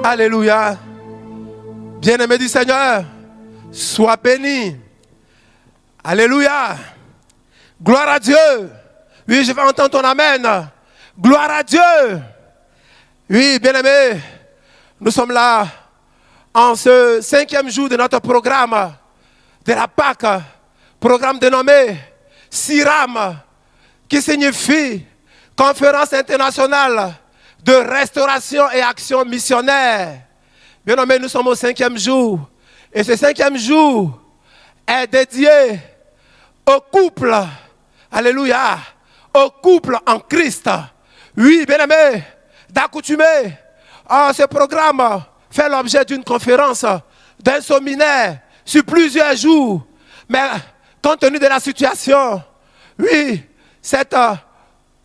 Alléluia. Bien-aimé du Seigneur, sois béni. Alléluia. Gloire à Dieu. Oui, je vais entendre ton amen. Gloire à Dieu. Oui, bien-aimé, nous sommes là en ce 5e jour de notre programme de la Pâque, programme dénommé CIRAM, qui signifie Conférence internationale de restauration et action missionnaire. Bien-aimé, nous sommes au 5e jour. Et ce 5e jour est dédié au couple. Alléluia. Au couple en Christ. Oui, bien-aimé, d'accoutumée, ce programme fait l'objet d'une conférence, d'un séminaire sur plusieurs jours. Mais compte tenu de la situation, oui, cette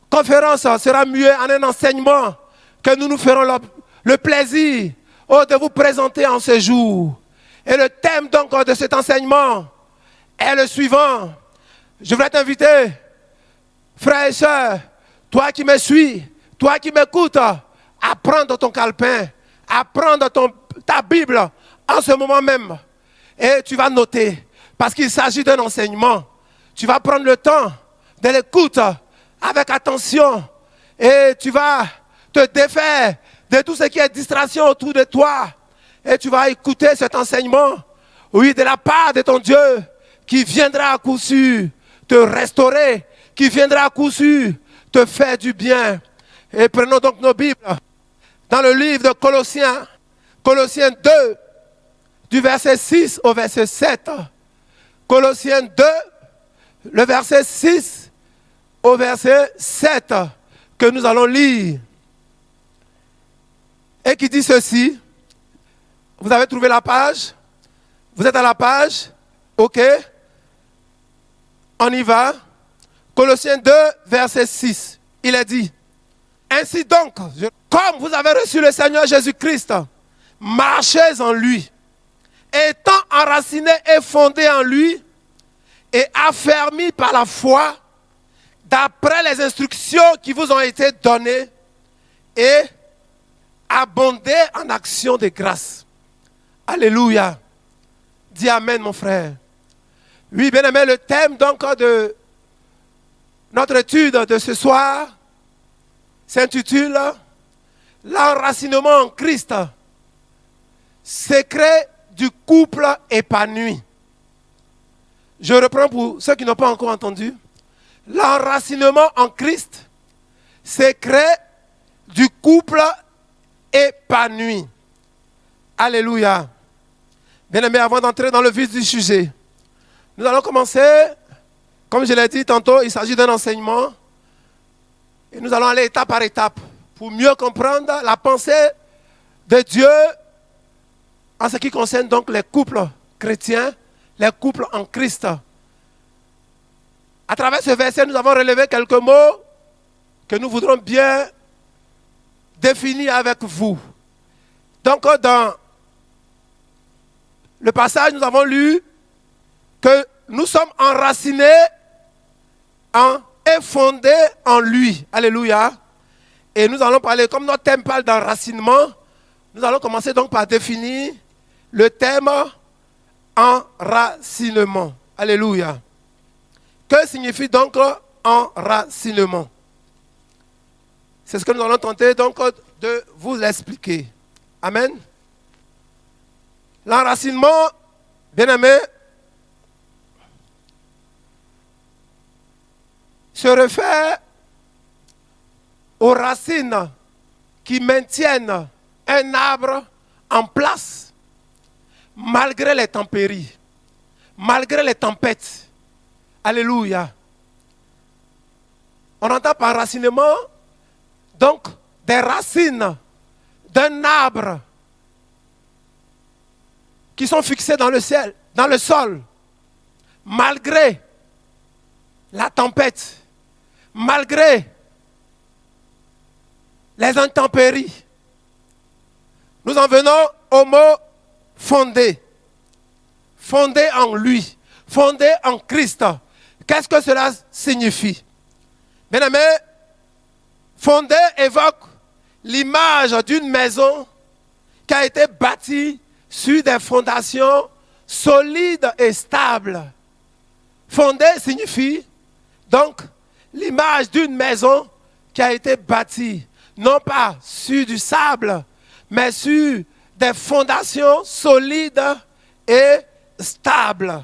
conférence sera mieux en un enseignement que nous nous ferons le plaisir de vous présenter en ce jour. Et le thème donc de cet enseignement est le suivant. Je voudrais t'inviter, frères et sœurs, toi qui me suis, toi qui m'écoutes, à prendre ton calepin, à prendre ta Bible en ce moment même. Et tu vas noter, parce qu'il s'agit d'un enseignement. Tu vas prendre le temps de l'écoute avec attention et tu vas te défaire de tout ce qui est distraction autour de toi. Et tu vas écouter cet enseignement, oui, de la part de ton Dieu, qui viendra à coup sûr te restaurer, qui viendra à coup sûr te faire du bien. Et prenons donc nos Bibles dans le livre de Colossiens, Colossiens 2, du verset 6 au verset 7. Colossiens 2, le verset 6 au verset 7, que nous allons lire. Et qui dit ceci. Vous avez trouvé la page? Vous êtes à la page? Ok. On y va. Colossiens 2, verset 6. Il est dit: ainsi donc, comme vous avez reçu le Seigneur Jésus-Christ, marchez en lui, étant enracinés et fondés en lui, et affermis par la foi, d'après les instructions qui vous ont été données, et abondez en action de grâce. Alléluia. Dis amen, mon frère. Oui, bien aimé, le thème donc de notre étude de ce soir s'intitule l'enracinement en Christ, secret du couple épanoui. Je reprends pour ceux qui n'ont pas encore entendu. L'enracinement en Christ, secret du couple épanoui. Alléluia. Bien-aimés, avant d'entrer dans le vif du sujet, nous allons commencer, comme je l'ai dit tantôt, il s'agit d'un enseignement. Et nous allons aller étape par étape pour mieux comprendre la pensée de Dieu en ce qui concerne donc les couples chrétiens, les couples en Christ. À travers ce verset, nous avons relevé quelques mots que nous voudrons bien définir avec vous. Donc, dans le passage, nous avons lu que nous sommes enracinés et fondés en lui. Alléluia. Et nous allons parler, comme notre thème parle d'enracinement, nous allons commencer donc par définir le thème enracinement. Alléluia. Que signifie donc enracinement? C'est ce que nous allons tenter donc de vous expliquer. Amen. L'enracinement, bien-aimé, se réfère aux racines qui maintiennent un arbre en place malgré les tempéries, malgré les tempêtes. Alléluia. On entend par enracinement donc des racines d'un arbre qui sont fixées dans le ciel, dans le sol, malgré la tempête, malgré les intempéries. Nous en venons au mot fondé. Fondé en lui, fondé en Christ. Qu'est-ce que cela signifie? Bien aimé, fondé évoque l'image d'une maison qui a été bâti sur des fondations solides et stables. Fondé signifie donc l'image d'une maison qui a été bâtie, non pas sur du sable, mais sur des fondations solides et stables.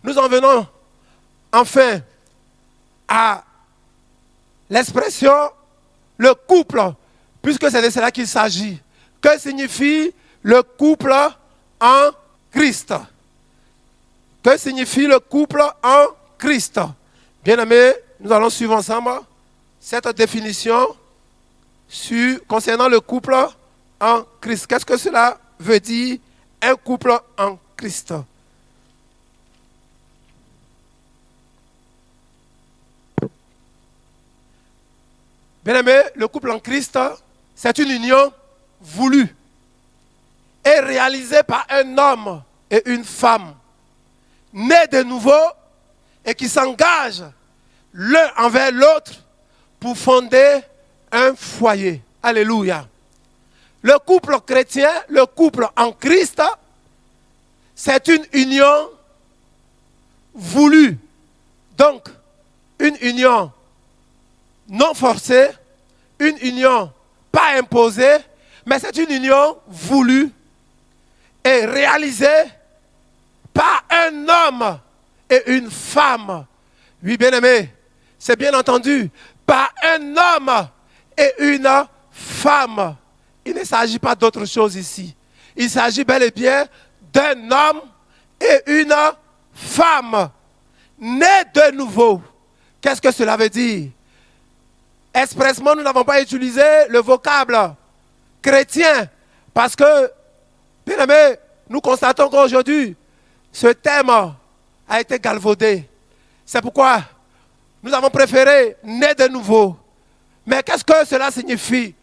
Nous en venons enfin à l'expression le couple, puisque c'est de cela qu'il s'agit. Que signifie le couple en Christ? Que signifie le couple en Christ? Bien-aimés, nous allons suivre ensemble cette définition concernant le couple en Christ. Qu'est-ce que cela veut dire, un couple en Christ? Bien-aimés, le couple en Christ, c'est une union voulue et réalisée par un homme et une femme, nés de nouveau et qui s'engagent l'un envers l'autre pour fonder un foyer. Alléluia. Le couple chrétien, le couple en Christ, c'est une union voulue. Donc, une union non forcée, une union pas imposée, mais c'est une union voulue et réalisée par un homme et une femme. Oui, bien-aimé, c'est bien entendu, par un homme et une femme. Il ne s'agit pas d'autre chose ici. Il s'agit bel et bien d'un homme et une femme nés de nouveau. Qu'est-ce que cela veut dire? Expressement, nous n'avons pas utilisé le vocable chrétien parce que, bien aimé, nous constatons qu'aujourd'hui, ce thème a été galvaudé. C'est pourquoi nous avons préféré né de nouveau. Mais qu'est-ce que cela signifie?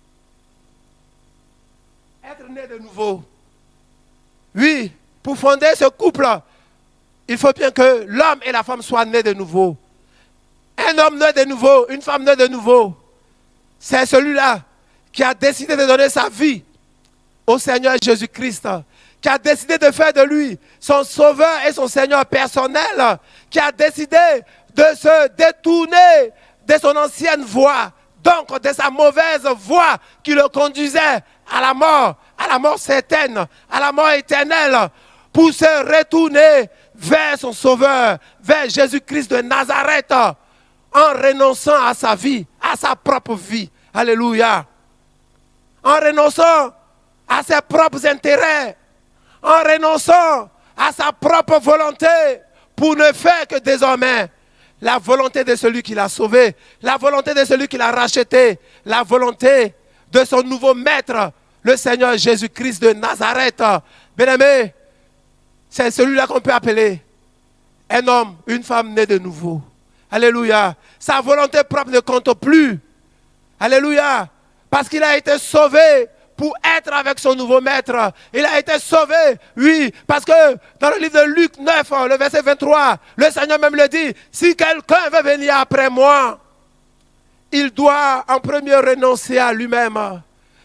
Être né de nouveau. Oui, pour fonder ce couple, il faut bien que l'homme et la femme soient nés de nouveau. Un homme né de nouveau, une femme née de nouveau, c'est celui-là qui a décidé de donner sa vie au Seigneur Jésus-Christ, qui a décidé de faire de lui son sauveur et son Seigneur personnel, qui a décidé de se détourner de son ancienne voie, donc de sa mauvaise voie qui le conduisait à la mort certaine, à la mort éternelle, pour se retourner vers son sauveur, vers Jésus-Christ de Nazareth, en renonçant à sa vie, à sa propre vie. Alléluia. En renonçant à ses propres intérêts, en renonçant à sa propre volonté, pour ne faire que désormais la volonté de celui qui l'a sauvé, la volonté de celui qui l'a racheté, la volonté de son nouveau maître, le Seigneur Jésus-Christ de Nazareth. Bien-aimé, c'est celui-là qu'on peut appeler un homme, une femme née de nouveau. Alléluia. Sa volonté propre ne compte plus. Alléluia. Parce qu'il a été sauvé pour être avec son nouveau maître. Il a été sauvé, oui, parce que dans le livre de Luc 9, le verset 23, le Seigneur même le dit, si quelqu'un veut venir après moi, il doit en premier renoncer à lui-même,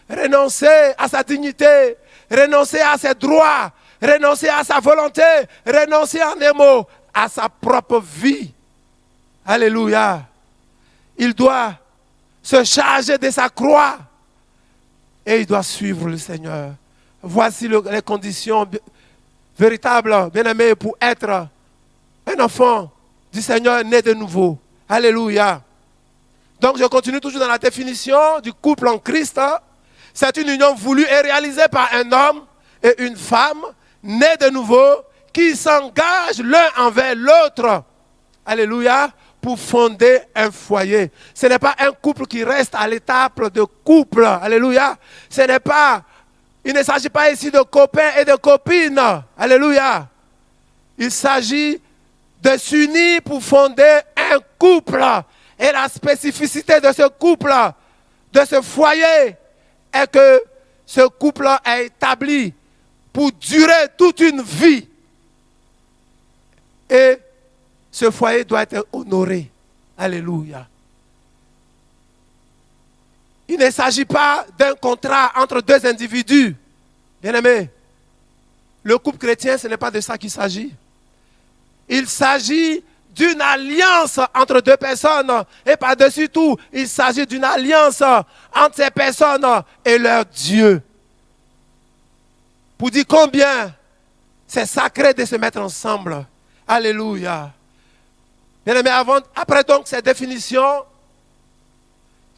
renoncer à sa dignité, renoncer à ses droits, renoncer à sa volonté, renoncer en des mots à sa propre vie. Alléluia. Il doit se charger de sa croix et il doit suivre le Seigneur. Voici les conditions véritables, bien-aimés, pour être un enfant du Seigneur né de nouveau. Alléluia. Donc je continue toujours dans la définition du couple en Christ. C'est une union voulue et réalisée par un homme et une femme nés de nouveau qui s'engagent l'un envers l'autre. Alléluia. Pour fonder un foyer. Ce n'est pas un couple qui reste à l'étape de couple. Alléluia. Il ne s'agit pas ici de copains et de copines. Alléluia. Il s'agit de s'unir pour fonder un couple. Et la spécificité de ce couple, de ce foyer, est que ce couple est établi pour durer toute une vie. Et ce foyer doit être honoré. Alléluia. Il ne s'agit pas d'un contrat entre deux individus. Bien-aimés, le couple chrétien, ce n'est pas de ça qu'il s'agit. Il s'agit d'une alliance entre deux personnes. Et par-dessus tout, il s'agit d'une alliance entre ces personnes et leur Dieu. Pour dire combien c'est sacré de se mettre ensemble. Alléluia. Bien-aimés, après donc cette définition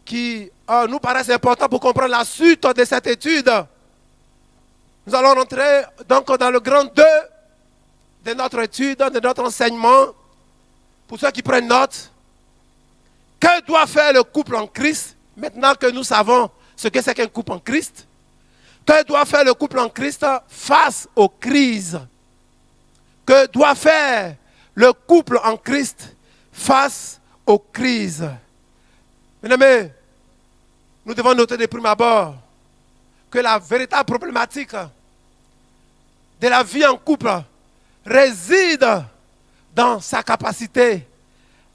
qui nous paraît importante pour comprendre la suite de cette étude, nous allons rentrer donc dans le grand 2 de notre étude, de notre enseignement. Pour ceux qui prennent note, que doit faire le couple en Christ, maintenant que nous savons ce que c'est qu'un couple en Christ? Que doit faire le couple en Christ face aux crises? Que doit faire le couple en Christ face aux crises? Bien-aimés, nous devons noter de prime abord que la véritable problématique de la vie en couple réside dans sa capacité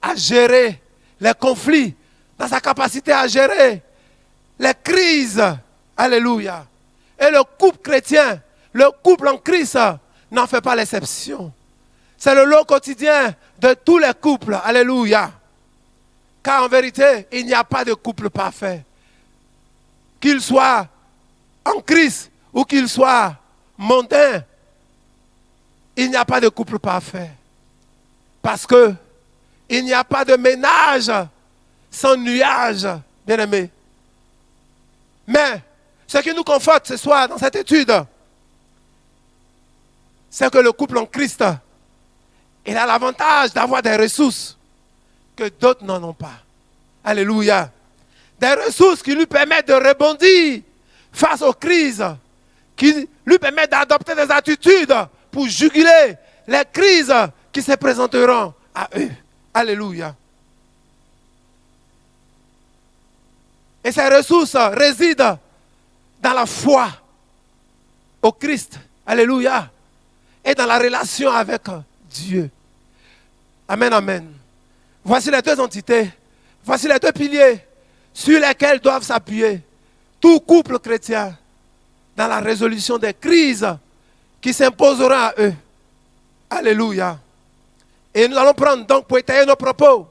à gérer les conflits, dans sa capacité à gérer les crises. Alléluia. Et le couple chrétien, le couple en Christ, n'en fait pas l'exception. C'est le lot quotidien de tous les couples. Alléluia. Car en vérité, il n'y a pas de couple parfait. Qu'il soit en Christ ou qu'il soit mondain, il n'y a pas de couple parfait. Parce que il n'y a pas de ménage sans nuage, bien-aimés. Mais ce qui nous conforte ce soir dans cette étude, c'est que le couple en Christ, il a l'avantage d'avoir des ressources que d'autres n'en ont pas. Alléluia. Des ressources qui lui permettent de rebondir face aux crises, qui lui permettent d'adopter des attitudes pour juguler les crises qui se présenteront à eux. Alléluia. Et ces ressources résident dans la foi au Christ. Alléluia. Et dans la relation avec Dieu. Amen, amen. Voici les deux entités. Voici les deux piliers sur lesquels doivent s'appuyer tout couple chrétien dans la résolution des crises qui s'imposeront à eux. Alléluia. Et nous allons prendre donc pour étayer nos propos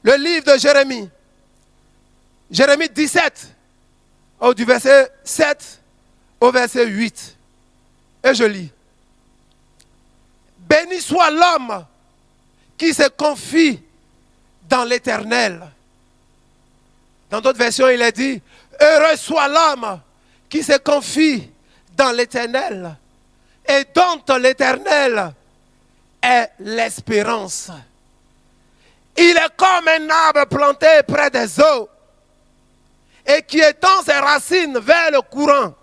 le livre de Jérémie. Jérémie 17, du verset 7 au verset 8. Et je lis. Béni soit l'homme qui se confie dans l'Éternel. Dans d'autres versions, il est dit, heureux soit l'homme qui se confie dans l'Éternel et dont l'Éternel est l'espérance. Il est comme un arbre planté près des eaux et qui étend ses racines vers le courant.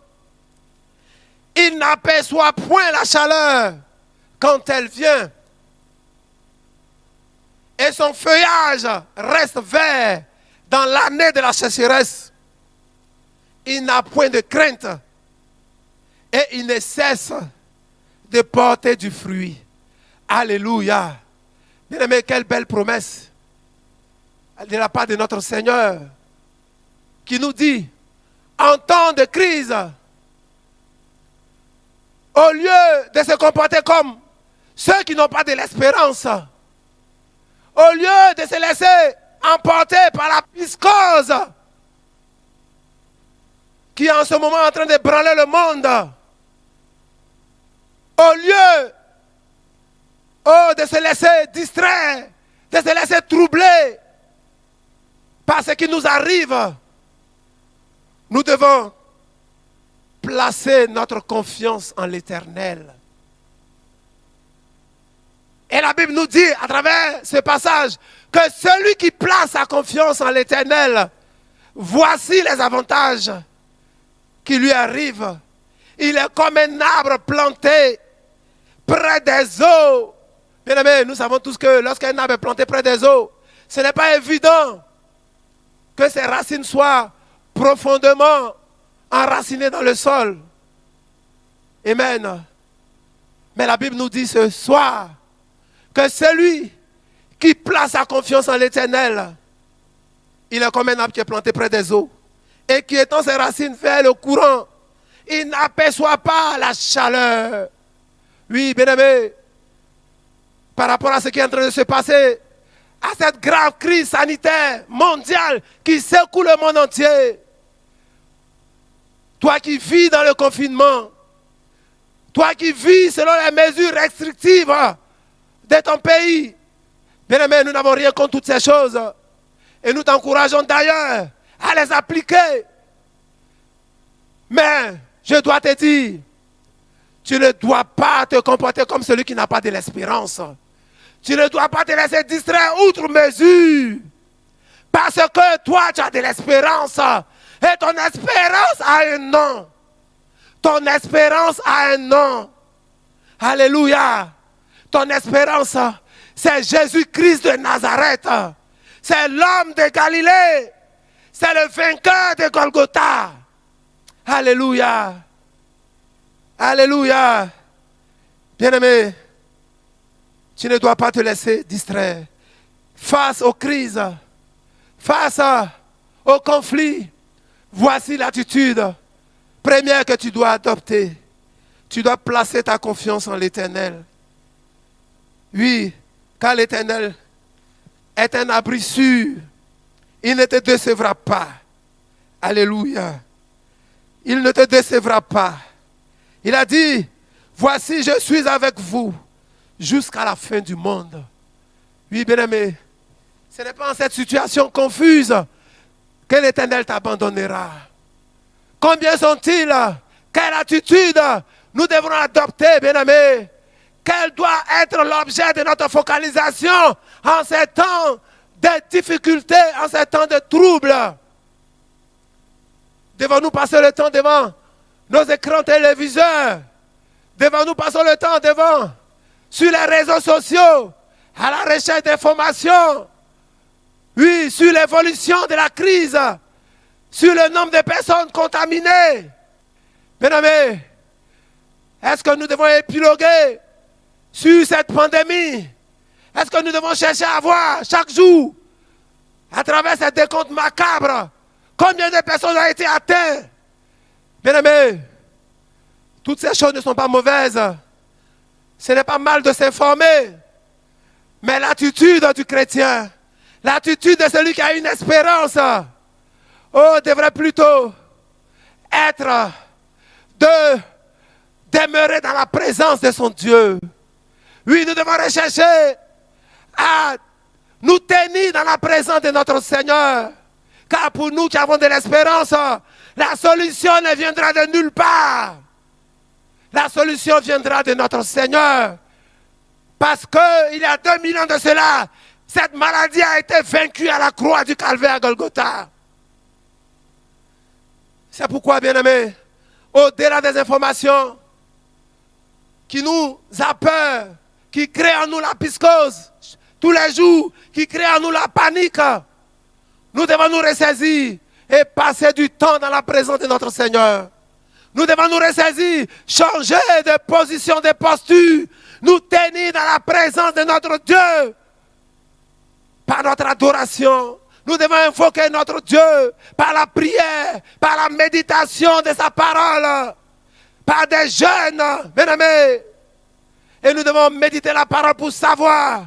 Il n'aperçoit point la chaleur quand elle vient et son feuillage reste vert dans l'année de la sécheresse. Il n'a point de crainte et il ne cesse de porter du fruit. Alléluia. Bien-aimés, quelle belle promesse de la part de notre Seigneur qui nous dit, en temps de crise, au lieu de se comporter comme ceux qui n'ont pas de l'espérance, au lieu de se laisser emporter par la piscose qui est en ce moment en train de branler le monde, au lieu de se laisser distraire, de se laisser troubler par ce qui nous arrive, nous devons placer notre confiance en l'Éternel. Et la Bible nous dit à travers ce passage que celui qui place sa confiance en l'Éternel, voici les avantages qui lui arrivent. Il est comme un arbre planté près des eaux. Bien aimés, nous savons tous que lorsqu'un arbre est planté près des eaux, ce n'est pas évident que ses racines soient profondément enracinées dans le sol. Amen. Mais la Bible nous dit ce soir que celui qui place sa confiance en l'Éternel, il est comme un arbre qui est planté près des eaux et qui étend ses racines vers le courant. il n'aperçoit pas la chaleur. Oui, bien-aimé, par rapport à ce qui est en train de se passer, à cette grave crise sanitaire mondiale qui secoue le monde entier. Toi qui vis dans le confinement, toi qui vis selon les mesures restrictives de ton pays, bien-aimé, nous n'avons rien contre toutes ces choses. Et nous t'encourageons d'ailleurs à les appliquer. Mais je dois te dire, tu ne dois pas te comporter comme celui qui n'a pas de l'espérance. Tu ne dois pas te laisser distraire outre mesure. Parce que toi, tu as de l'espérance. Et ton espérance a un nom. Ton espérance a un nom. Alléluia. Ton espérance, c'est Jésus-Christ de Nazareth. C'est l'homme de Galilée. C'est le vainqueur de Golgotha. Alléluia. Alléluia. Bien-aimé, tu ne dois pas te laisser distraire. Face aux crises, face aux conflits, voici l'attitude première que tu dois adopter. Tu dois placer ta confiance en l'Éternel. Oui, car l'Éternel est un abri sûr. Il ne te décevra pas. Alléluia. Il ne te décevra pas. Il a dit, voici, je suis avec vous jusqu'à la fin du monde. Oui, bien-aimé, ce n'est pas en cette situation confuse que l'Éternel t'abandonnera. Combien sont-ils? Quelle attitude nous devrons adopter, bien-aimé? Quel doit être l'objet de notre focalisation en ces temps de difficultés, en ces temps de troubles? Devons-nous passer le temps devant nos écrans téléviseurs? Devons-nous passer le temps devant, sur les réseaux sociaux, à la recherche d'informations? Oui, sur l'évolution de la crise, sur le nombre de personnes contaminées. Bien-aimés, est-ce que nous devons épiloguer sur cette pandémie? Est-ce que nous devons chercher à voir chaque jour, à travers ces décomptes macabres, combien de personnes ont été atteintes? Bien-aimés, toutes ces choses ne sont pas mauvaises. Ce n'est pas mal de s'informer. Mais l'attitude du chrétien, l'attitude de celui qui a une espérance, devrait plutôt être de demeurer dans la présence de son Dieu. Oui, nous devons rechercher à nous tenir dans la présence de notre Seigneur. Car pour nous qui avons de l'espérance, la solution ne viendra de nulle part. La solution viendra de notre Seigneur. Parce qu'il y a 2000 ans de cela, cette maladie a été vaincue à la croix du Calvaire à Golgotha. C'est pourquoi, bien-aimés, au-delà des informations qui nous apeurent, qui créent en nous la psychose tous les jours, qui créent en nous la panique, nous devons nous ressaisir et passer du temps dans la présence de notre Seigneur. Nous devons nous ressaisir, changer de position, de posture, nous tenir dans la présence de notre Dieu par notre adoration. Nous devons invoquer notre Dieu par la prière, par la méditation de sa parole, par des jeûnes, bien-aimés. Et nous devons méditer la parole pour savoir,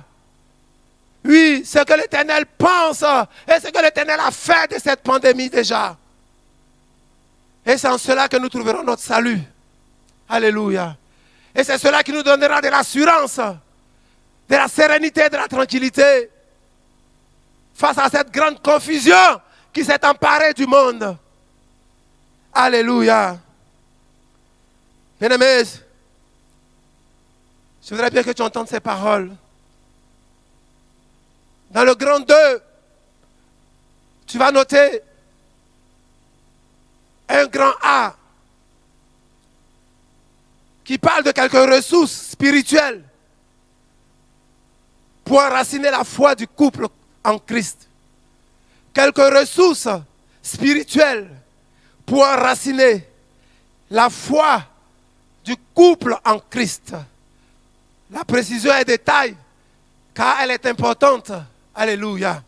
oui, ce que l'Éternel pense et ce que l'Éternel a fait de cette pandémie déjà. Et c'est en cela que nous trouverons notre salut. Alléluia. Et c'est cela qui nous donnera de l'assurance, de la sérénité, de la tranquillité face à cette grande confusion qui s'est emparée du monde. Alléluia. Bien-aimés, je voudrais bien que tu entendes ces paroles. Dans le grand 2, tu vas noter un grand A qui parle de quelques ressources spirituelles pour enraciner la foi du couple en Christ. Quelques ressources spirituelles pour enraciner la foi du couple en Christ. La précision est détail car elle est importante. Alléluia.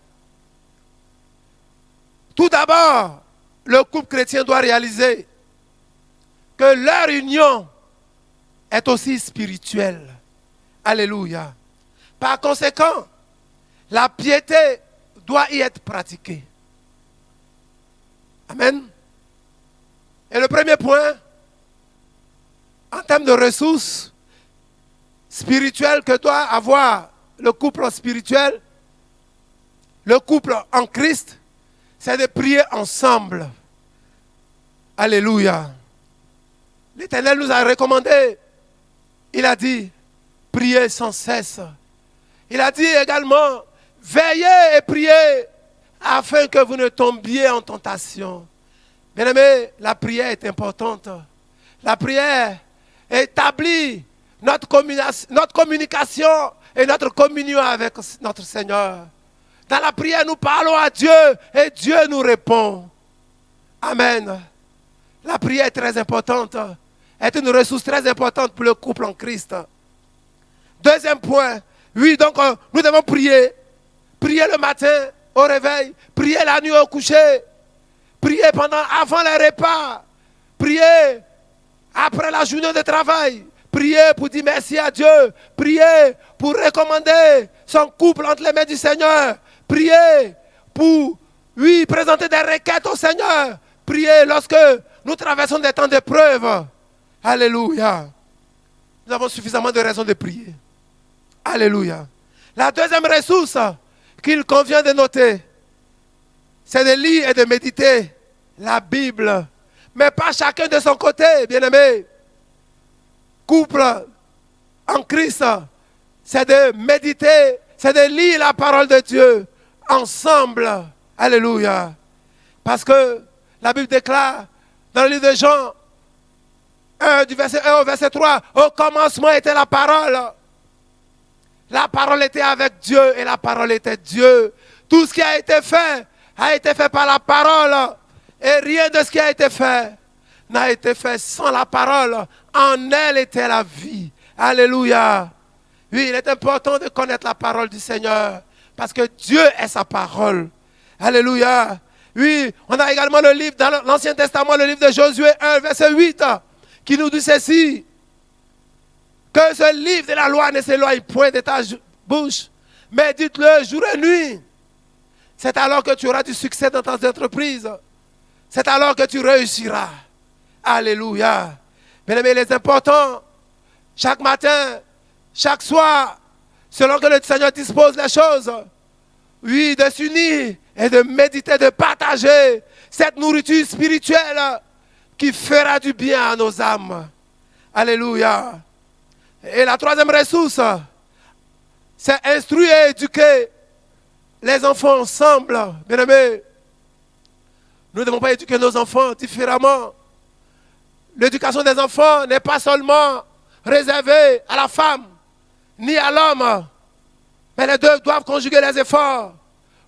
Tout d'abord, le couple chrétien doit réaliser que leur union est aussi spirituelle. Alléluia. Par conséquent, la piété doit y être pratiquée. Amen. Et le premier point, en termes de ressources spirituelles que doit avoir le couple spirituel, le couple en Christ, c'est de prier ensemble. Alléluia. L'Éternel nous a recommandé, il a dit, priez sans cesse. Il a dit également, veillez et priez afin que vous ne tombiez en tentation. Bien-aimés, la prière est importante. La prière établit notre communication et notre communion avec notre Seigneur. Dans la prière, nous parlons à Dieu et Dieu nous répond. Amen. La prière est très importante. Est une ressource très importante pour le couple en Christ. Deuxième point. Oui, donc nous devons prier. Prier le matin au réveil. Prier la nuit au coucher. Prier avant les repas. Prier après la journée de travail. Prier pour dire merci à Dieu. Prier pour recommander son couple entre les mains du Seigneur. Prier pour, oui, présenter des requêtes au Seigneur. Prier lorsque nous traversons des temps d'épreuve. Alléluia. Nous avons suffisamment de raisons de prier. Alléluia. La deuxième ressource qu'il convient de noter, c'est de lire et de méditer la Bible. Mais pas chacun de son côté, bien-aimé. Couple en Christ, c'est de méditer, c'est de lire la parole de Dieu ensemble. Alléluia. Parce que la Bible déclare dans le livre de Jean, du verset 1 au verset 3, au commencement était la parole. La parole était avec Dieu et la parole était Dieu. Tout ce qui a été fait par la parole. Et rien de ce qui a été fait n'a été fait sans la parole. En elle était la vie. Alléluia. Oui, il est important de connaître la parole du Seigneur. Parce que Dieu est sa parole. Alléluia. Oui, on a également le livre dans l'Ancien Testament, le livre de Josué 1, verset 8, qui nous dit ceci. Que ce livre de la loi ne s'éloigne point de ta bouche, mais dites-le jour et nuit. C'est alors que tu auras du succès dans tes entreprises. C'est alors que tu réussiras. Alléluia. Bien-aimés, il est important, chaque matin, chaque soir, selon que le Seigneur dispose les choses, oui, de s'unir et de méditer, de partager cette nourriture spirituelle qui fera du bien à nos âmes. Alléluia. Et la troisième ressource, c'est instruire et éduquer les enfants ensemble. Bien-aimés, nous ne devons pas éduquer nos enfants différemment. L'éducation des enfants n'est pas seulement réservée à la femme, ni à l'homme. Mais les deux doivent conjuguer les efforts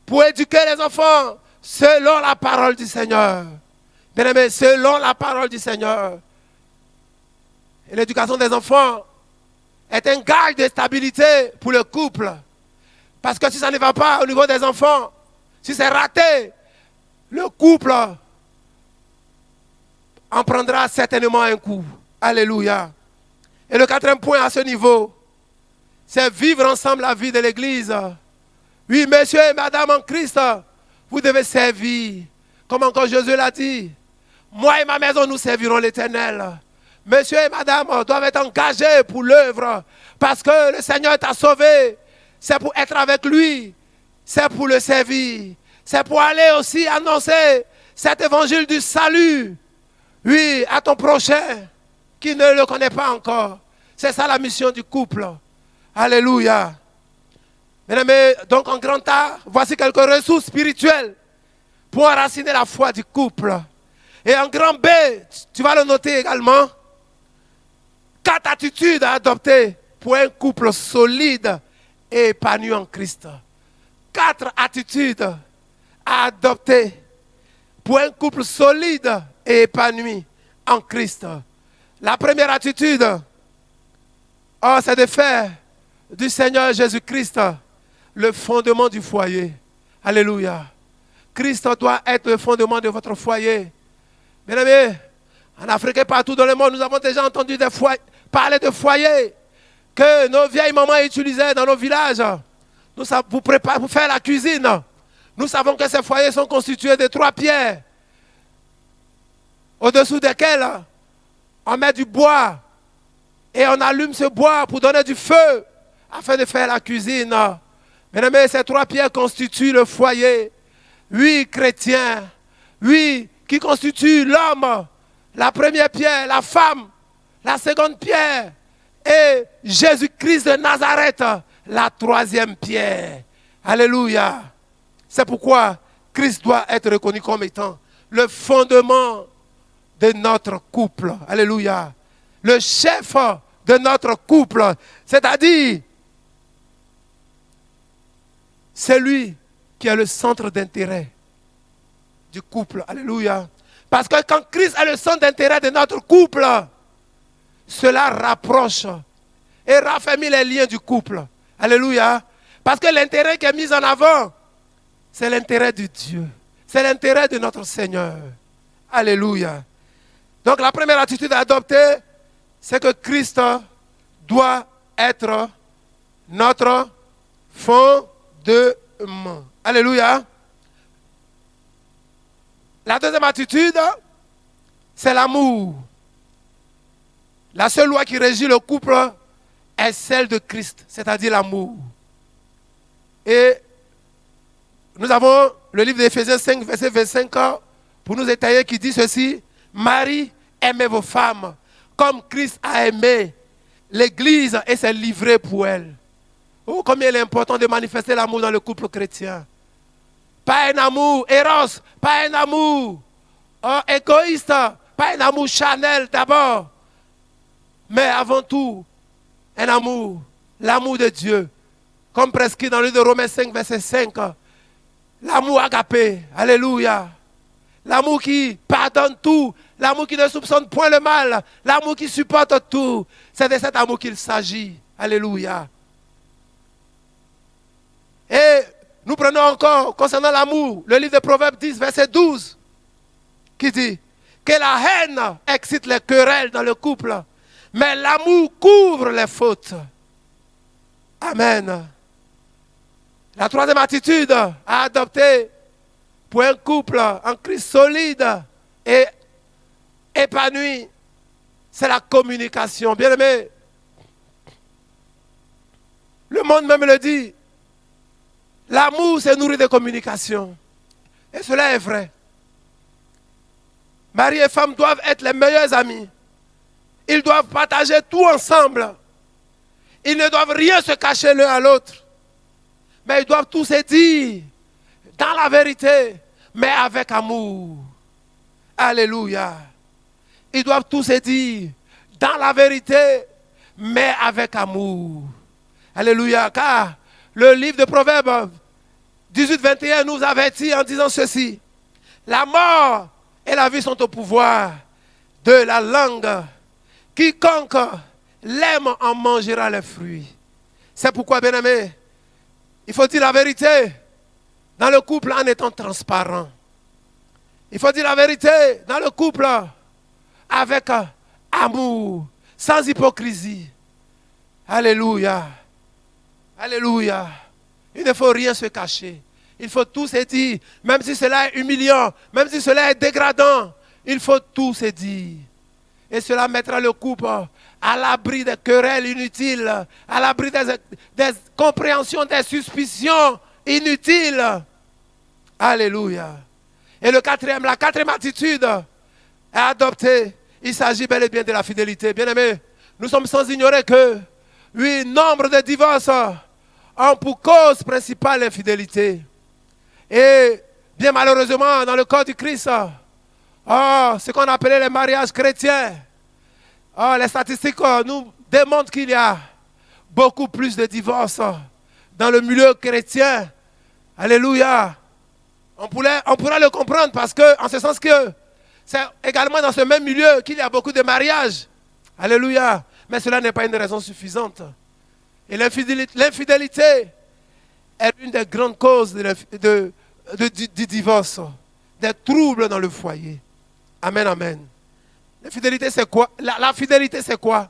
pour éduquer les enfants selon la parole du Seigneur. Bien-aimés, selon la parole du Seigneur. Et l'éducation des enfants est un gage de stabilité pour le couple. Parce que si ça ne va pas au niveau des enfants, si c'est raté, le couple en prendra certainement un coup. Alléluia. Et le quatrième point à ce niveau, c'est vivre ensemble la vie de l'Église. Oui, messieurs et madame en Christ, vous devez servir. Comme encore Jésus l'a dit, moi et ma maison, nous servirons l'Éternel. Monsieur et madame doivent être engagés pour l'œuvre parce que le Seigneur t'a sauvé. C'est pour être avec lui. C'est pour le servir. C'est pour aller aussi annoncer cet évangile du salut. Oui, à ton prochain qui ne le connaît pas encore. C'est ça la mission du couple. Alléluia. Mesdames, donc en grand A, voici quelques ressources spirituelles pour enraciner la foi du couple. Et en grand B, tu vas le noter également, 4 attitudes à adopter pour un couple solide et épanoui en Christ. 4 attitudes à adopter pour un couple solide et épanoui en Christ. La première attitude, c'est de faire du Seigneur Jésus-Christ le fondement du foyer. Alléluia. Christ doit être le fondement de votre foyer. Bien aimé, En Afrique et partout dans le monde, nous avons déjà entendu parler de foyers que nos vieilles mamans utilisaient dans nos villages pour faire la cuisine. Nous savons que ces foyers sont constitués de 3 pierres au-dessous desquelles on met du bois et on allume ce bois pour donner du feu afin de faire la cuisine. Mesdames, ces 3 pierres constituent le foyer. 8 chrétiens, 8 qui constituent l'homme, la première pierre, la femme, la seconde pierre, et Jésus-Christ de Nazareth, la 3e pierre. Alléluia. C'est pourquoi Christ doit être reconnu comme étant le fondement de notre couple. Alléluia. Le chef de notre couple. C'est-à-dire, c'est lui qui est le centre d'intérêt du couple. Alléluia. Parce que quand Christ est le centre d'intérêt de notre couple, cela rapproche et raffermit les liens du couple. Alléluia. Parce que l'intérêt qui est mis en avant, c'est l'intérêt de Dieu. C'est l'intérêt de notre Seigneur. Alléluia. Donc la première attitude à adopter, c'est que Christ doit être notre fondement. Alléluia. La deuxième attitude, c'est l'amour. La seule loi qui régit le couple est celle de Christ, c'est-à-dire l'amour. Et nous avons le livre d'Éphésiens 5, verset 25, pour nous étayer, qui dit ceci: Marie, aimez vos femmes, comme Christ a aimé l'Église et s'est livré pour elle. Oh, combien il est important de manifester l'amour dans le couple chrétien. Pas un amour éros, pas un amour égoïste, pas un amour charnel d'abord, mais avant tout, un amour, l'amour de Dieu, comme prescrit dans le livre de Romains 5, verset 5. L'amour agapé, alléluia. L'amour qui pardonne tout, l'amour qui ne soupçonne point le mal, l'amour qui supporte tout. C'est de cet amour qu'il s'agit, alléluia. Et nous prenons encore, concernant l'amour, le livre de Proverbes 10, verset 12, qui dit que la haine excite les querelles dans le couple, mais l'amour couvre les fautes. Amen. La troisième attitude à adopter pour un couple en Christ solide et épanoui, c'est la communication. Bien aimé, le monde même le dit. L'amour se nourrit de communication. Et cela est vrai. Mari et femme doivent être les meilleurs amis. Ils doivent partager tout ensemble. Ils ne doivent rien se cacher l'un à l'autre. Mais ils doivent tout se dire dans la vérité, mais avec amour. Alléluia. Ils doivent tout se dire dans la vérité, mais avec amour. Alléluia. Car le livre de Proverbes 18, 21 nous avertit en disant ceci: la mort et la vie sont au pouvoir de la langue. Quiconque l'aime en mangera les fruits. C'est pourquoi, bien-aimé, il faut dire la vérité dans le couple en étant transparent. Il faut dire la vérité dans le couple avec amour, sans hypocrisie. Alléluia. Alléluia. Il ne faut rien se cacher. Il faut tout se dire, même si cela est humiliant, même si cela est dégradant, il faut tout se dire. Et cela mettra le couple à l'abri des querelles inutiles, à l'abri des compréhensions, des suspicions inutiles. Alléluia. Et la quatrième attitude à adopter, il s'agit bel et bien de la fidélité. Bien-aimés, nous sommes sans ignorer que, oui, nombre de divorces ont pour cause principale l'infidélité. Et bien malheureusement, dans le corps du Christ, ce qu'on appelait les mariages chrétiens, les statistiques nous démontrent qu'il y a beaucoup plus de divorces dans le milieu chrétien. Alléluia. On pourrait le comprendre parce que, en ce sens que c'est également dans ce même milieu qu'il y a beaucoup de mariages. Alléluia. Mais cela n'est pas une raison suffisante. Et l'infidélité est l'une des grandes causes du divorce, des troubles dans le foyer. Amen, amen. La fidélité, c'est quoi? La fidélité, c'est quoi?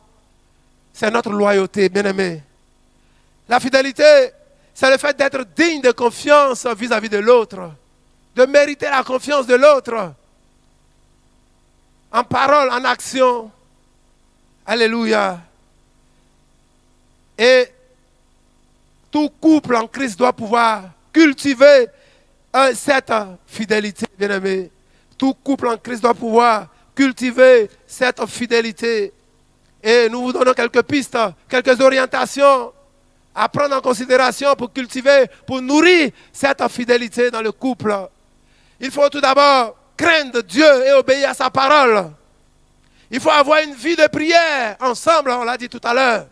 C'est notre loyauté, bien-aimé. La fidélité, c'est le fait d'être digne de confiance vis-à-vis de l'autre, de mériter la confiance de l'autre, en parole, en action. Alléluia. Et tout couple en Christ doit pouvoir cultiver cette fidélité, bien-aimé. Tout couple en Christ doit pouvoir cultiver cette fidélité. Et nous vous donnons quelques pistes, quelques orientations à prendre en considération pour cultiver, pour nourrir cette fidélité dans le couple. Il faut tout d'abord craindre Dieu et obéir à sa parole. Il faut avoir une vie de prière ensemble, on l'a dit tout à l'heure.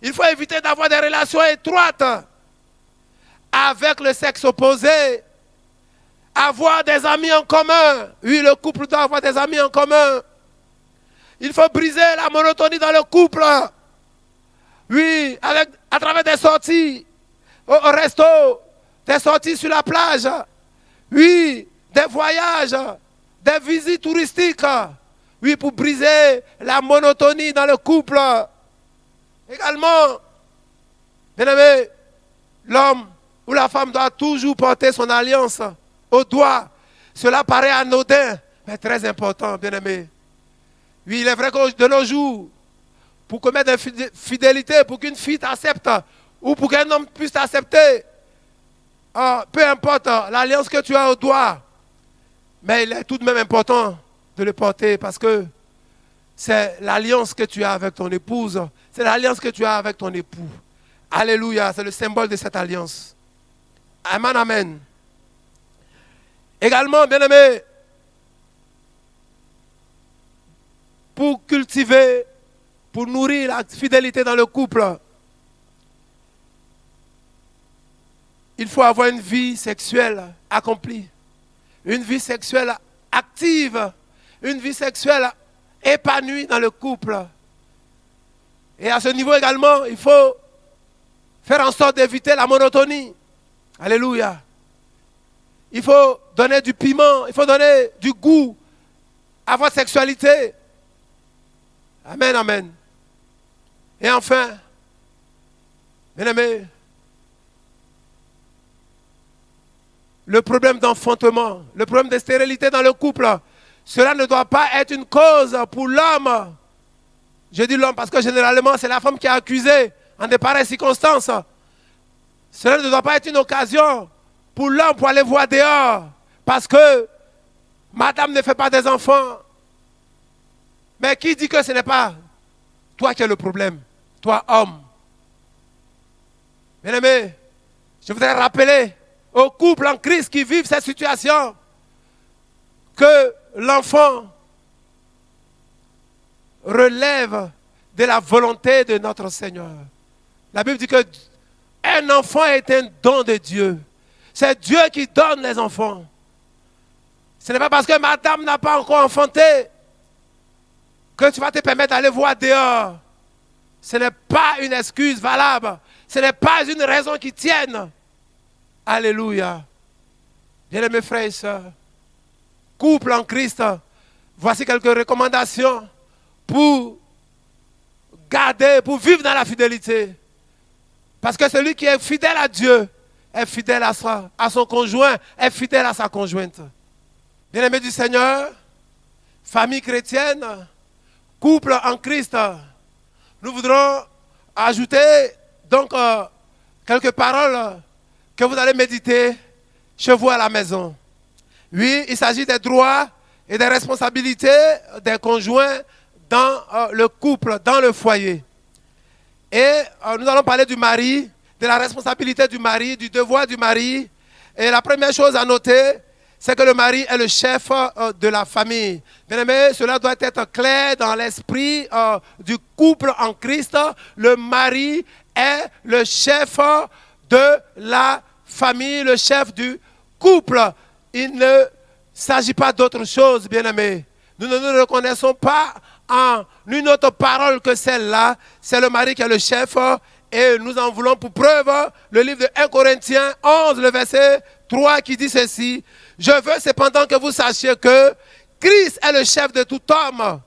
Il faut éviter d'avoir des relations étroites avec le sexe opposé. Avoir des amis en commun. Oui, le couple doit avoir des amis en commun. Il faut briser la monotonie dans le couple. Oui, à travers des sorties au resto, des sorties sur la plage. Oui, des voyages, des visites touristiques. Oui, pour briser la monotonie dans le couple. Également, bien aimé, l'homme ou la femme doit toujours porter son alliance au doigt. Cela paraît anodin, mais très important, bien aimé. Oui, il est vrai que de nos jours, pour commettre des fidélités, pour qu'une fille t'accepte, ou pour qu'un homme puisse t'accepter, peu importe l'alliance que tu as au doigt, mais il est tout de même important de le porter parce que c'est l'alliance que tu as avec ton épouse, c'est l'alliance que tu as avec ton époux. Alléluia, c'est le symbole de cette alliance. Amen, amen. Également, bien aimé, pour cultiver, pour nourrir la fidélité dans le couple, il faut avoir une vie sexuelle accomplie, une vie sexuelle active, une vie sexuelle épanouie dans le couple. Et à ce niveau également, il faut faire en sorte d'éviter la monotonie. Alléluia. Il faut donner du piment, il faut donner du goût à votre sexualité. Amen, amen. Et enfin, bien aimé, le problème d'enfantement, le problème de stérilité dans le couple, cela ne doit pas être une cause pour l'homme. Je dis l'homme parce que généralement c'est la femme qui est accusée en de pareilles circonstances. Cela ne doit pas être une occasion pour l'homme pour aller voir dehors parce que madame ne fait pas des enfants. Mais qui dit que ce n'est pas toi qui as le problème, toi homme? Bien aimé, je voudrais rappeler aux couples en Christ qui vivent cette situation que l'enfant relève de la volonté de notre Seigneur. La Bible dit que un enfant est un don de Dieu. C'est Dieu qui donne les enfants. Ce n'est pas parce que madame n'a pas encore enfanté que tu vas te permettre d'aller voir dehors. Ce n'est pas une excuse valable. Ce n'est pas une raison qui tienne. Alléluia. Bien-aimés frères et sœurs, couple en Christ, voici quelques recommandations pour garder, pour vivre dans la fidélité. Parce que celui qui est fidèle à Dieu est fidèle à son conjoint, est fidèle à sa conjointe. Bien-aimés du Seigneur, famille chrétienne, couple en Christ, nous voudrons ajouter donc quelques paroles que vous allez méditer chez vous à la maison. Oui, il s'agit des droits et des responsabilités des conjoints dans le couple, dans le foyer. Et nous allons parler du mari, de la responsabilité du mari, du devoir du mari. Et la première chose à noter, c'est que le mari est le chef de la famille. Bien aimé, cela doit être clair dans l'esprit du couple en Christ. Le mari est le chef de la famille, le chef du couple. Il ne s'agit pas d'autre chose, bien aimé. Nous ne nous reconnaissons pas en une autre parole que celle-là. C'est le mari qui est le chef. Et nous en voulons pour preuve le livre de 1 Corinthiens 11, le verset 3 qui dit ceci. Je veux cependant que vous sachiez que Christ est le chef de tout homme,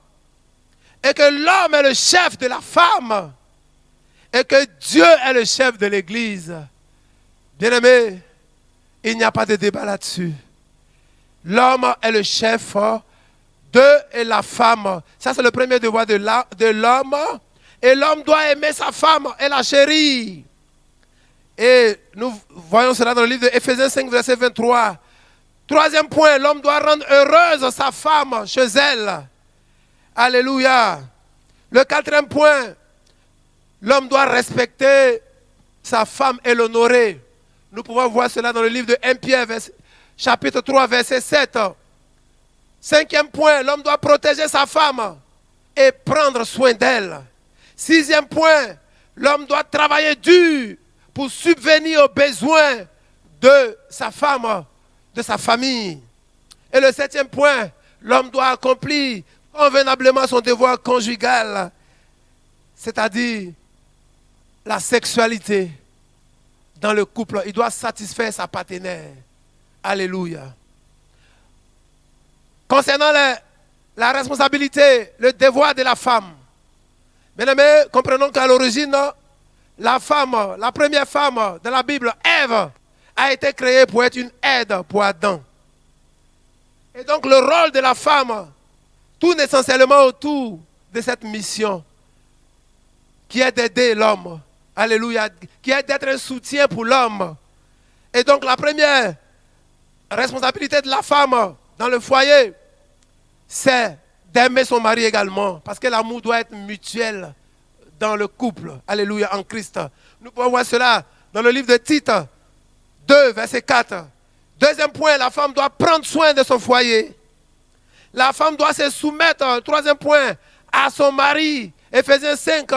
et que l'homme est le chef de la femme, et que Dieu est le chef de l'Église. Bien-aimés, il n'y a pas de débat là-dessus. L'homme est le chef de la femme. Ça, c'est le premier devoir de l'homme. Et l'homme doit aimer sa femme et la chérir. Et nous voyons cela dans le livre de Éphésiens 5, verset 23. Troisième point, l'homme doit rendre heureuse sa femme chez elle. Alléluia. Le quatrième point, l'homme doit respecter sa femme et l'honorer. Nous pouvons voir cela dans le livre de 1 Pierre, chapitre 3, verset 7. Cinquième point, l'homme doit protéger sa femme et prendre soin d'elle. Sixième point, l'homme doit travailler dur pour subvenir aux besoins de sa femme, de sa famille. Et le septième point, l'homme doit accomplir convenablement son devoir conjugal, c'est-à-dire la sexualité dans le couple. Il doit satisfaire sa partenaire. Alléluia. Concernant la responsabilité, le devoir de la femme, bien aimés, comprenons qu'à l'origine, la femme, la première femme de la Bible, Ève, a été créée pour être une aide pour Adam. Et donc le rôle de la femme tourne essentiellement autour de cette mission qui est d'aider l'homme. Alléluia. Qui est d'être un soutien pour l'homme. Et donc la première responsabilité de la femme dans le foyer, c'est d'aimer son mari également. Parce que l'amour doit être mutuel dans le couple. Alléluia, en Christ. Nous pouvons voir cela dans le livre de Tite 2, verset 4. Deuxième point, la femme doit prendre soin de son foyer. La femme doit se soumettre, troisième point, à son mari. Éphésiens 5,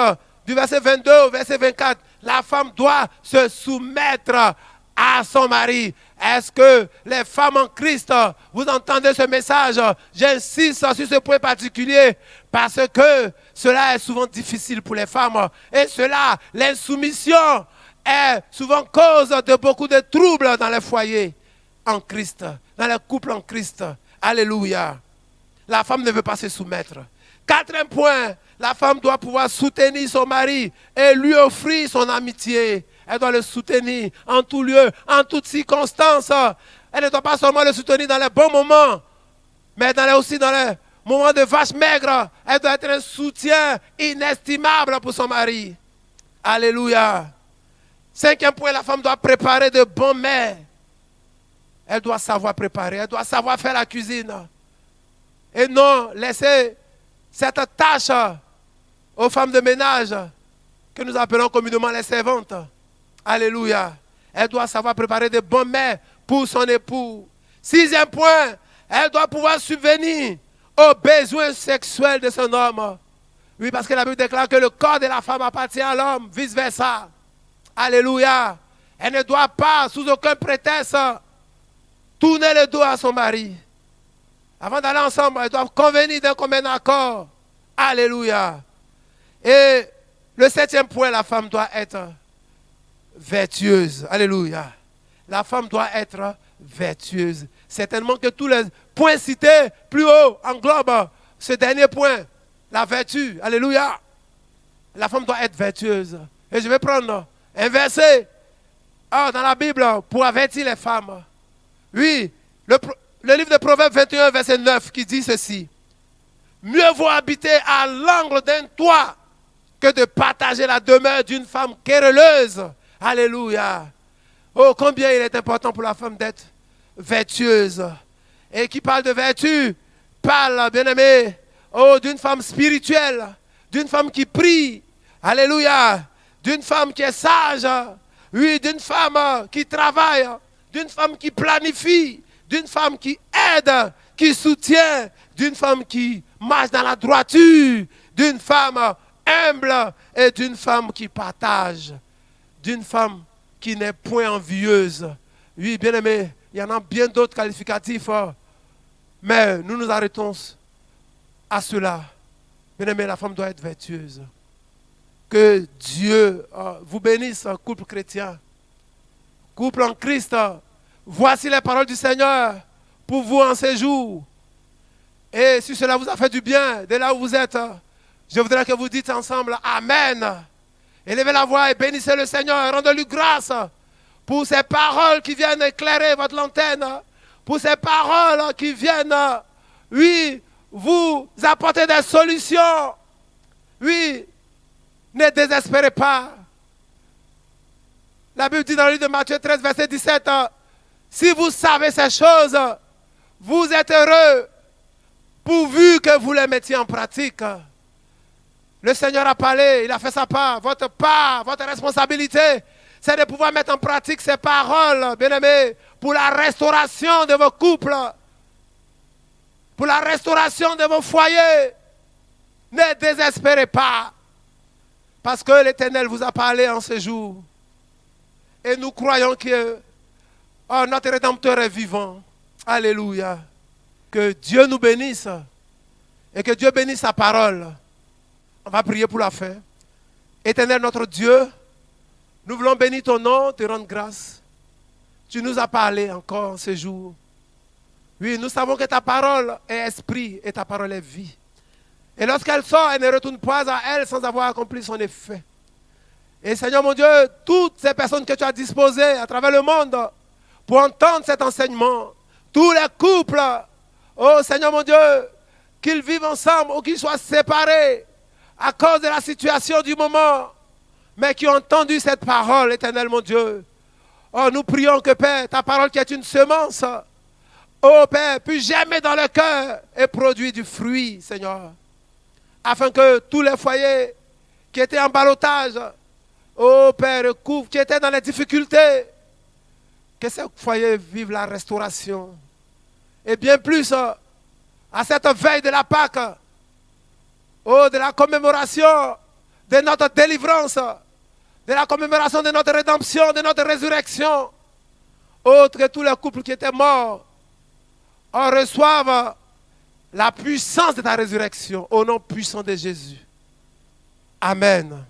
du verset 22 au verset 24. La femme doit se soumettre à son mari. Est-ce que les femmes en Christ, vous entendez ce message? J'insiste sur ce point particulier parce que cela est souvent difficile pour les femmes. Et cela, l'insoumission est souvent cause de beaucoup de troubles dans les foyers en Christ, dans les couples en Christ. Alléluia. La femme ne veut pas se soumettre. Quatrième point, la femme doit pouvoir soutenir son mari et lui offrir son amitié. Elle doit le soutenir en tout lieu, en toutes circonstances. Elle ne doit pas seulement le soutenir dans les bons moments, mais aussi dans les moments de vache maigre. Elle doit être un soutien inestimable pour son mari. Alléluia. Cinquième point, la femme doit préparer de bons mets. Elle doit savoir préparer, elle doit savoir faire la cuisine. Et non laisser cette tâche aux femmes de ménage que nous appelons communément les servantes. Alléluia. Elle doit savoir préparer de bons mets pour son époux. Sixième point, elle doit pouvoir subvenir aux besoins sexuels de son homme. Oui, parce que la Bible déclare que le corps de la femme appartient à l'homme, vice-versa. Alléluia. Elle ne doit pas, sous aucun prétexte, tourner le dos à son mari. Avant d'aller ensemble, elles doivent convenir d'un commun accord. Alléluia. Et le septième point, la femme doit être vertueuse. Alléluia. La femme doit être vertueuse. Certainement que tous les points cités plus haut englobent ce dernier point, la vertu. Alléluia. La femme doit être vertueuse. Et je vais prendre un verset dans la Bible pour avertir les femmes. Oui, le livre de Proverbes 21, verset 9 qui dit ceci. Mieux vaut habiter à l'angle d'un toit que de partager la demeure d'une femme querelleuse. Alléluia. Oh, combien il est important pour la femme d'être vertueuse. Et qui parle de vertu, parle, bien aimé, d'une femme spirituelle, d'une femme qui prie. Alléluia. D'une femme qui est sage. Oui, d'une femme qui travaille. D'une femme qui planifie. D'une femme qui aide, qui soutient. D'une femme qui marche dans la droiture. D'une femme humble et d'une femme qui partage. D'une femme qui n'est point envieuse. Oui, bien aimé, il y en a bien d'autres qualificatifs. Mais nous nous arrêtons à cela. Bien aimé, la femme doit être vertueuse. Que Dieu vous bénisse, couple chrétien. Couple en Christ. Voici les paroles du Seigneur pour vous en ces jours. Et si cela vous a fait du bien, dès là où vous êtes, je voudrais que vous dites ensemble Amen. Élevez la voix et bénissez le Seigneur et rendez-lui grâce pour ces paroles qui viennent éclairer votre lanterne, pour ces paroles qui viennent, oui, vous apporter des solutions. Oui, ne désespérez pas. La Bible dit dans le livre de Matthieu 13, verset 17, si vous savez ces choses, vous êtes heureux, pourvu que vous les mettiez en pratique. Le Seigneur a parlé, il a fait sa part, votre responsabilité, c'est de pouvoir mettre en pratique ces paroles, bien-aimés, pour la restauration de vos couples, pour la restauration de vos foyers. Ne désespérez pas, parce que l'Éternel vous a parlé en ce jour. Et nous croyons que notre Rédempteur est vivant. Alléluia. Que Dieu nous bénisse et que Dieu bénisse sa parole. On va prier pour la fin. Éternel notre Dieu, nous voulons bénir ton nom, te rendre grâce. Tu nous as parlé encore ce jour. Oui, nous savons que ta parole est esprit et ta parole est vie. Et lorsqu'elle sort, elle ne retourne pas à elle sans avoir accompli son effet. Et Seigneur mon Dieu, toutes ces personnes que tu as disposées à travers le monde pour entendre cet enseignement, tous les couples, oh Seigneur mon Dieu, qu'ils vivent ensemble ou qu'ils soient séparés à cause de la situation du moment, mais qui ont entendu cette parole, Éternel mon Dieu. Oh, nous prions que Père, ta parole qui est une semence, oh Père, puisse germer dans le cœur et produire du fruit, Seigneur. Afin que tous les foyers qui étaient en ballottage, oh Père, qui étaient dans les difficultés, que ces foyers vivent la restauration. Et bien plus, à cette veille de la Pâque, oh, de la commémoration de notre délivrance, de la commémoration de notre rédemption, de notre résurrection, oh, que tous les couples qui étaient morts reçoivent la puissance de ta résurrection au nom puissant de Jésus. Amen.